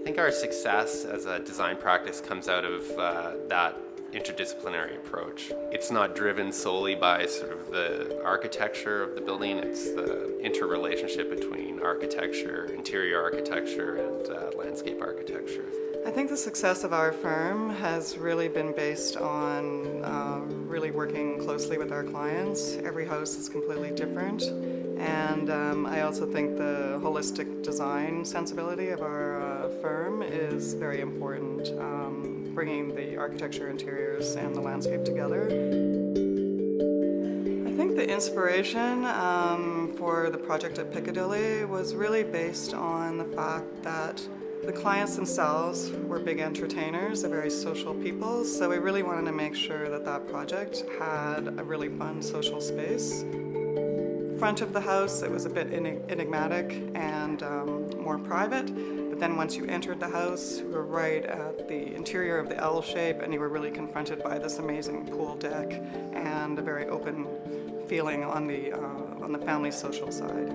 I think our success as a design practice comes out of that interdisciplinary approach. It's not driven solely by sort of the architecture of the building, it's the interrelationship between architecture, interior architecture, and landscape architecture. I think the success of our firm has really been based on really working closely with our clients. Every house is completely different, and I also think the holistic design sensibility of our firm is very important, bringing the architecture, interiors, and the landscape together. I think the inspiration for the project at Piccadilly was really based on the fact that the clients themselves were big entertainers, they're very social people, so we really wanted to make sure that that project had a really fun social space. Front of the house, it was a bit enigmatic and more private, but then once you entered the house, we were right at the interior of the L shape, and you were really confronted by this amazing pool deck and a very open feeling on the family social side.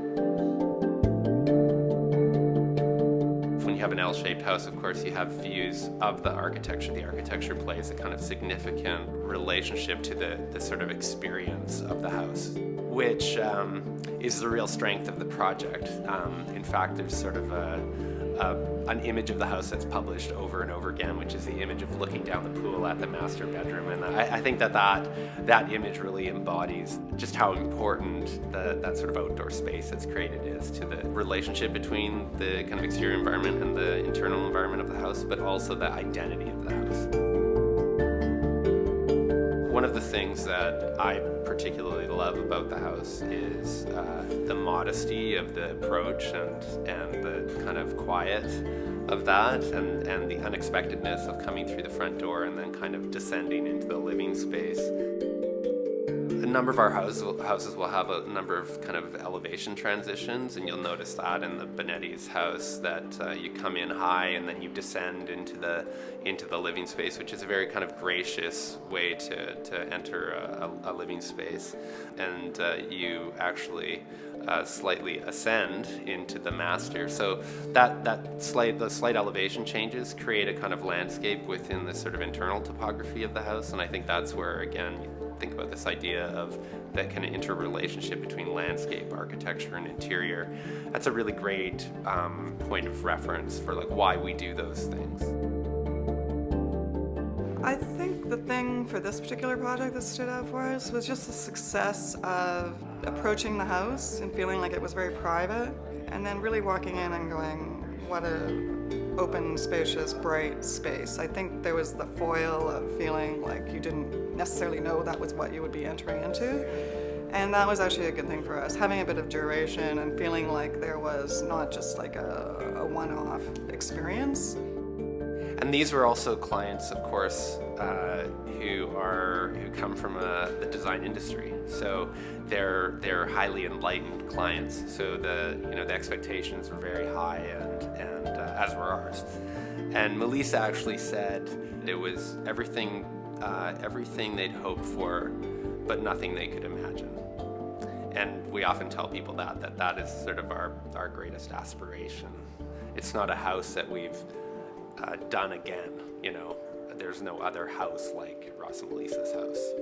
When you have an L-shaped house, of course, you have views of the architecture. The architecture plays a kind of significant relationship to the sort of experience of the house, which is the real strength of the project. In fact, there's sort of an image of the house that's published over and over again, which is the image of looking down the pool at the master bedroom. And I think that image really embodies just how important that sort of outdoor space that's created is to the relationship between the kind of exterior environment and the internal environment of the house, but also the identity of the house. One of the things that I particularly love about the house is the modesty of the approach and the kind of quiet of that and the unexpectedness of coming through the front door and then kind of descending into the living space. A number of our houses will have a number of kind of elevation transitions, and you'll notice that in the Benetti's house that you come in high and then you descend into the living space, which is a very kind of gracious way to enter a living space, and you actually slightly ascend into the master. So the slight elevation changes create a kind of landscape within the sort of internal topography of the house, and I think that's where, again, you think about this idea of that kind of interrelationship between landscape, architecture, and interior. That's a really great point of reference for like why we do those things. I think the thing for this particular project that stood out for us was just the success of approaching the house and feeling like it was very private, and then really walking in and going, what a open, spacious, bright space. I think there was the foil of feeling like you didn't necessarily know that was what you would be entering into. And that was actually a good thing for us, having a bit of duration and feeling like there was not just like a one-off experience. And these were also clients, of course, who come from the design industry. So they're highly enlightened clients. So the expectations were very high, and as were ours. And Melissa actually said it was everything they'd hoped for, but nothing they could imagine. And we often tell people that is sort of our greatest aspiration. It's not a house that we've done again, There's no other house like Ross and Melissa's house.